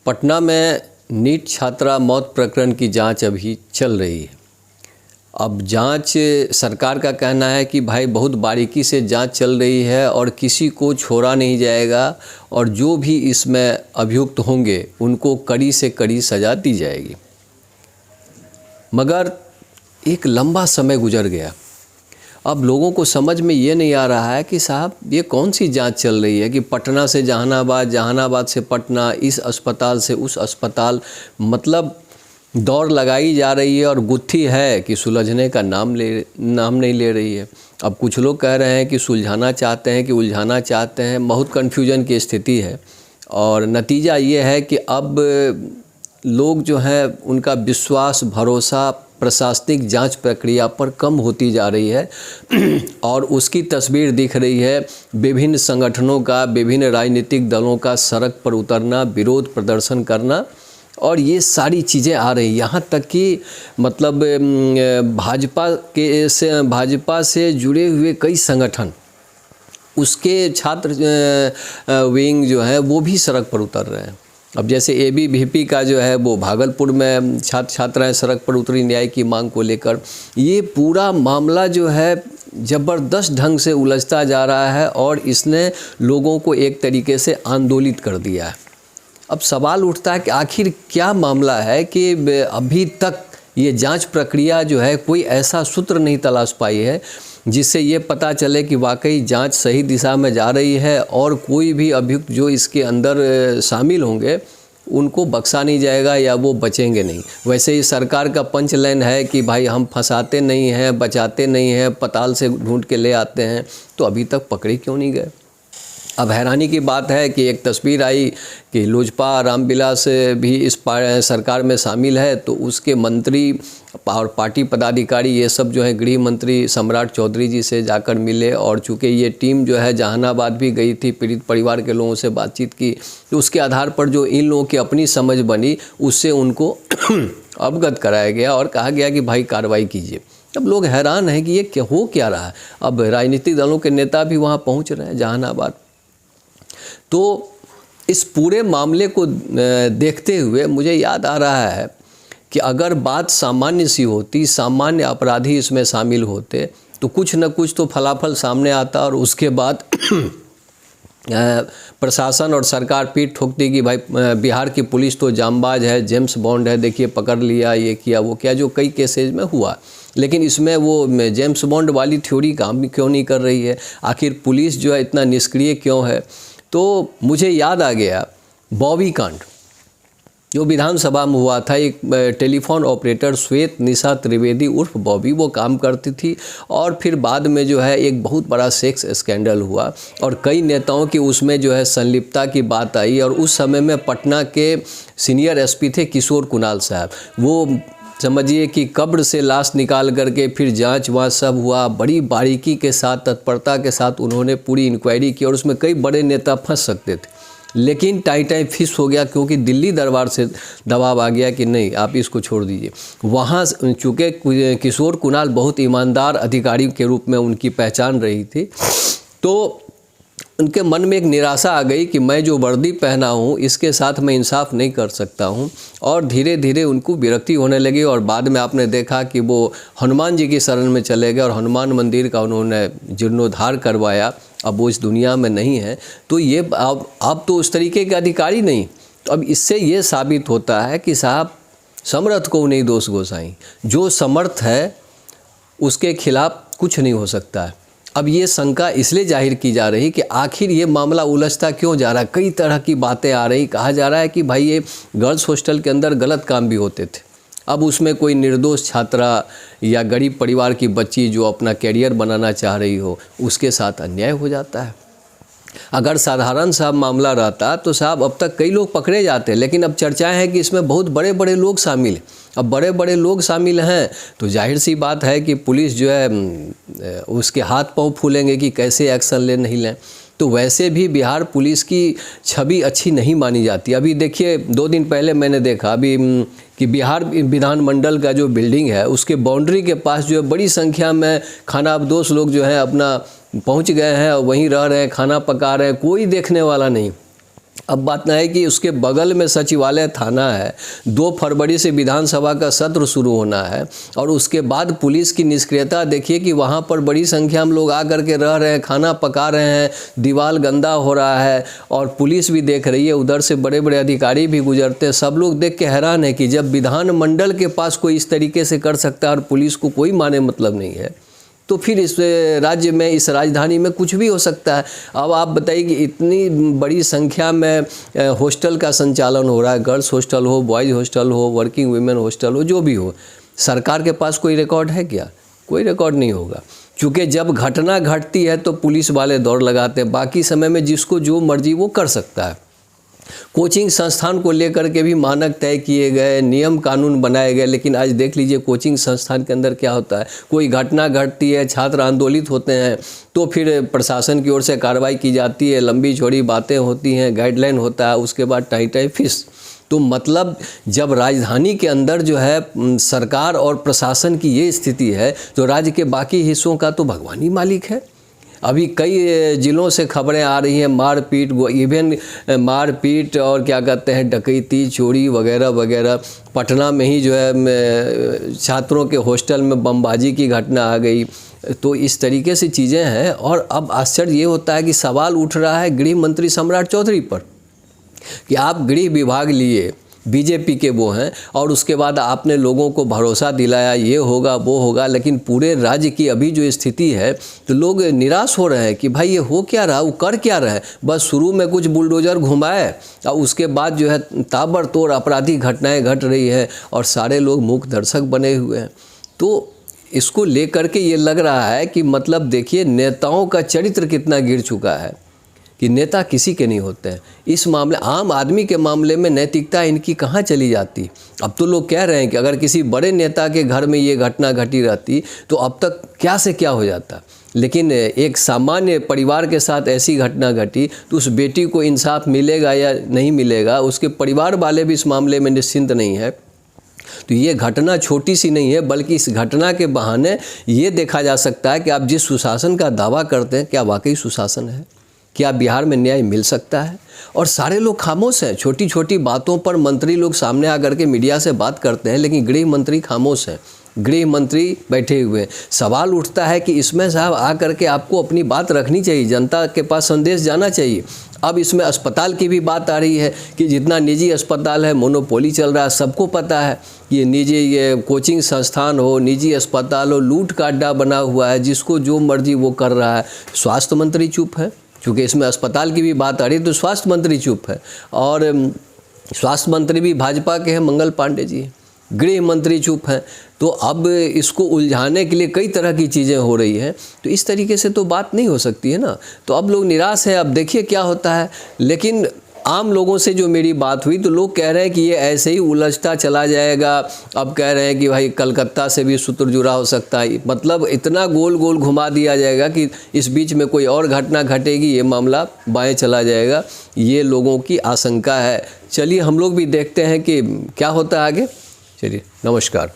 पटना में नीट छात्रा मौत प्रकरण की जांच अभी चल रही है। अब जांच सरकार का कहना है कि भाई बहुत बारीकी से जांच चल रही है और किसी को छोड़ा नहीं जाएगा और जो भी इसमें अभियुक्त होंगे उनको कड़ी से कड़ी सज़ा दी जाएगी। मगर एक लंबा समय गुजर गया। अब लोगों को समझ में ये नहीं आ रहा है कि साहब ये कौन सी जांच चल रही है कि पटना से जहानाबाद, जहानाबाद से पटना, इस अस्पताल से उस अस्पताल, मतलब दौड़ लगाई जा रही है और गुत्थी है कि सुलझने का नाम नहीं ले रही है। अब कुछ लोग कह रहे हैं कि सुलझाना चाहते हैं कि उलझाना चाहते हैं। बहुत कन्फ्यूजन की स्थिति है और नतीजा ये है कि अब लोग जो हैं उनका विश्वास, भरोसा प्रशासनिक जांच प्रक्रिया पर कम होती जा रही है और उसकी तस्वीर दिख रही है विभिन्न संगठनों का, विभिन्न राजनीतिक दलों का सड़क पर उतरना, विरोध प्रदर्शन करना, और ये सारी चीज़ें आ रही। यहाँ तक कि मतलब भाजपा से जुड़े हुए कई संगठन, उसके छात्र विंग जो है वो भी सड़क पर उतर रहे हैं। अब जैसे ABVP का जो है वो भागलपुर में छात्राएं सड़क पर उतरी न्याय की मांग को लेकर। ये पूरा मामला जो है ज़बरदस्त ढंग से उलझता जा रहा है और इसने लोगों को एक तरीके से आंदोलित कर दिया है। अब सवाल उठता है कि आखिर क्या मामला है कि अभी तक ये जांच प्रक्रिया जो है कोई ऐसा सूत्र नहीं तलाश पाई है जिससे ये पता चले कि वाकई जांच सही दिशा में जा रही है और कोई भी अभियुक्त जो इसके अंदर शामिल होंगे उनको बख्शा नहीं जाएगा या वो बचेंगे नहीं। वैसे ही सरकार का पंच लाइन है कि भाई हम फंसाते नहीं हैं, बचाते नहीं हैं, पताल से ढूंढ के ले आते हैं, तो अभी तक पकड़े क्यों नहीं गए। अब हैरानी की बात है कि एक तस्वीर आई कि लोजपा रामविलास भी इस सरकार में शामिल है, तो उसके मंत्री और पार्टी पदाधिकारी ये सब जो है गृह मंत्री सम्राट चौधरी जी से जाकर मिले और चूँकि ये टीम जो है जहानाबाद भी गई थी, पीड़ित परिवार के लोगों से बातचीत की, तो उसके आधार पर जो इन लोगों की अपनी समझ बनी उससे उनको अवगत कराया गया और कहा गया कि भाई कार्रवाई कीजिए। अब लोग हैरान हैं कि ये हो क्या रहा है। अब राजनीतिक दलों के नेता भी वहाँ पहुँच रहे हैं जहानाबाद। तो इस पूरे मामले को देखते हुए मुझे याद आ रहा है कि अगर बात सामान्य सी होती, सामान्य अपराधी इसमें शामिल होते, तो कुछ न कुछ तो फलाफल सामने आता और उसके बाद प्रशासन और सरकार पीठ ठोकती कि भाई बिहार की पुलिस तो जांबाज है, जेम्स बॉन्ड है, देखिए पकड़ लिया, ये किया वो किया, जो कई केसेज में हुआ। लेकिन इसमें वो जेम्स बॉन्ड वाली थ्योरी काम क्यों नहीं कर रही है? आखिर पुलिस जो है इतना निष्क्रिय क्यों है? तो मुझे याद आ गया बॉबी कांड जो विधानसभा में हुआ था। एक टेलीफोन ऑपरेटर श्वेत निशा त्रिवेदी उर्फ बॉबी वो काम करती थी और फिर बाद में जो है एक बहुत बड़ा सेक्स स्कैंडल हुआ और कई नेताओं की उसमें जो है संलिप्तता की बात आई। और उस समय में पटना के सीनियर SP थे किशोर कुणाल साहब। वो समझिए कि कब्र से लाश निकाल करके फिर जांच वहाँ सब हुआ, बड़ी बारीकी के साथ, तत्परता के साथ उन्होंने पूरी इंक्वायरी की और उसमें कई बड़े नेता फंस सकते थे, लेकिन टाई फिस हो गया क्योंकि दिल्ली दरबार से दबाव आ गया कि नहीं आप इसको छोड़ दीजिए। वहाँ चूँकि किशोर कुणाल बहुत ईमानदार अधिकारी के रूप में उनकी पहचान रही थी, तो उनके मन में एक निराशा आ गई कि मैं जो वर्दी पहना हूँ इसके साथ मैं इंसाफ नहीं कर सकता हूँ, और धीरे धीरे उनको विरक्ति होने लगी। और बाद में आपने देखा कि वो हनुमान जी की शरण में चले गए और हनुमान मंदिर का उन्होंने जीर्णोद्धार करवाया। अब वो इस दुनिया में नहीं है, तो ये अब तो उस तरीके के अधिकारी नहीं। तो अब इससे ये साबित होता है कि साहब समर्थ को नहीं दोष गोसाई, जो समर्थ है उसके खिलाफ कुछ नहीं हो सकता है। अब ये शंका इसलिए जाहिर की जा रही कि आखिर ये मामला उलझता क्यों जा रहा है। कई तरह की बातें आ रही, कहा जा रहा है कि भाई ये गर्ल्स हॉस्टल के अंदर गलत काम भी होते थे। अब उसमें कोई निर्दोष छात्रा या गरीब परिवार की बच्ची जो अपना कैरियर बनाना चाह रही हो उसके साथ अन्याय हो जाता है। अगर साधारण सा मामला रहता तो साहब अब तक कई लोग पकड़े जाते, लेकिन अब चर्चाएं हैं कि इसमें बहुत बड़े बड़े लोग शामिल हैं। अब बड़े बड़े लोग शामिल हैं तो जाहिर सी बात है कि पुलिस जो है उसके हाथ पांव फूलेंगे कि कैसे एक्शन ले नहीं लें। तो वैसे भी बिहार पुलिस की छवि अच्छी नहीं मानी जाती। अभी देखिए 2 दिन पहले मैंने देखा अभी कि बिहार विधानमंडल का जो बिल्डिंग है उसके बाउंड्री के पास जो है बड़ी संख्या में खानाबदोश लोग जो हैं अपना पहुंच गए हैं और वहीं रह रहे हैं, खाना पका रहे हैं, कोई देखने वाला नहीं। अब बात ना है कि उसके बगल में सचिवालय थाना है, 2 फरवरी से विधानसभा का सत्र शुरू होना है और उसके बाद पुलिस की निष्क्रियता देखिए कि वहाँ पर बड़ी संख्या में लोग आकर के रह रहे हैं, खाना पका रहे हैं, दीवार गंदा हो रहा है और पुलिस भी देख रही है, उधर से बड़े बड़े अधिकारी भी गुजरते हैं। सब लोग देख के हैरान है कि जब विधानमंडल के पास कोई इस तरीके से कर सकता है और पुलिस को कोई माने मतलब नहीं है, तो फिर इस राज्य में, इस राजधानी में कुछ भी हो सकता है। अब आप बताइए कि इतनी बड़ी संख्या में हॉस्टल का संचालन हो रहा है, गर्ल्स हॉस्टल हो, बॉयज़ हॉस्टल हो, वर्किंग वुमेन हॉस्टल हो, जो भी हो, सरकार के पास कोई रिकॉर्ड है क्या? कोई रिकॉर्ड नहीं होगा, क्योंकि जब घटना घटती है तो पुलिस वाले दौड़ लगाते हैं, बाकी समय में जिसको जो मर्जी वो कर सकता है। कोचिंग संस्थान को लेकर के भी मानक तय किए गए, नियम कानून बनाए गए, लेकिन आज देख लीजिए कोचिंग संस्थान के अंदर क्या होता है। कोई घटना घटती है, छात्र आंदोलित होते हैं तो फिर प्रशासन की ओर से कार्रवाई की जाती है, लंबी चौड़ी बातें होती हैं, गाइडलाइन होता है, उसके बाद टाई टाई फिस। तो मतलब जब राजधानी के अंदर जो है सरकार और प्रशासन की ये स्थिति है तो राज्य के बाकी हिस्सों का तो भगवान ही मालिक है। अभी कई ज़िलों से खबरें आ रही हैं मारपीट, इवन मारपीट और क्या कहते हैं डकैती, चोरी वगैरह वगैरह। पटना में ही जो है छात्रों के हॉस्टल में बमबाजी की घटना आ गई। तो इस तरीके से चीज़ें हैं और अब आश्चर्य ये होता है कि सवाल उठ रहा है गृह मंत्री सम्राट चौधरी पर कि आप गृह विभाग लिए, बीजेपी के वो हैं और उसके बाद आपने लोगों को भरोसा दिलाया ये होगा वो होगा, लेकिन पूरे राज्य की अभी जो स्थिति है तो लोग निराश हो रहे हैं कि भाई ये हो क्या रहा, वो कर क्या रहे। बस शुरू में कुछ बुलडोज़र घुमाए और उसके बाद जो है ताबड़तोड़ आपराधिक घटनाएं घट रही है और सारे लोग मूक दर्शक बने हुए हैं। तो इसको लेकर के ये लग रहा है कि मतलब देखिए नेताओं का चरित्र कितना गिर चुका है कि नेता किसी के नहीं होते हैं। इस मामले, आम आदमी के मामले में नैतिकता इनकी कहाँ चली जाती। अब तो लोग कह रहे हैं कि अगर किसी बड़े नेता के घर में ये घटना घटी रहती तो अब तक क्या से क्या हो जाता, लेकिन एक सामान्य परिवार के साथ ऐसी घटना घटी तो उस बेटी को इंसाफ मिलेगा या नहीं मिलेगा, उसके परिवार वाले भी इस मामले में निश्चिंत नहीं है। तो ये घटना छोटी सी नहीं है, बल्कि इस घटना के बहाने ये देखा जा सकता है कि आप जिस सुशासन का दावा करते हैं क्या वाकई सुशासन है, क्या बिहार में न्याय मिल सकता है। और सारे लोग खामोश हैं, छोटी छोटी बातों पर मंत्री लोग सामने आकर के मीडिया से बात करते हैं, लेकिन गृह मंत्री खामोश हैं, गृह मंत्री बैठे हुए हैं। सवाल उठता है कि इसमें साहब आकर के आपको अपनी बात रखनी चाहिए, जनता के पास संदेश जाना चाहिए। अब इसमें अस्पताल की भी बात आ रही है कि जितना निजी अस्पताल है मोनोपोली चल रहा है, सबको पता है ये निजी, ये कोचिंग संस्थान हो, निजी अस्पताल हो, लूट का अड्डा बना हुआ है, जिसको जो मर्जी वो कर रहा है। स्वास्थ्य मंत्री चुप है, क्योंकि इसमें अस्पताल की भी बात आ रही है तो स्वास्थ्य मंत्री चुप है और स्वास्थ्य मंत्री भी भाजपा के हैं, मंगल पांडे जी, गृह मंत्री चुप हैं। तो अब इसको उलझाने के लिए कई तरह की चीज़ें हो रही हैं, तो इस तरीके से तो बात नहीं हो सकती है ना। तो अब लोग निराश हैं, अब देखिए क्या होता है। लेकिन आम लोगों से जो मेरी बात हुई तो लोग कह रहे हैं कि ये ऐसे ही उलझता चला जाएगा। अब कह रहे हैं कि भाई कलकत्ता से भी सूत्र जुड़ा हो सकता है, मतलब इतना गोल गोल घुमा दिया जाएगा कि इस बीच में कोई और घटना घटेगी, ये मामला बाएं चला जाएगा, ये लोगों की आशंका है। चलिए हम लोग भी देखते हैं कि क्या होता है आगे। चलिए, नमस्कार।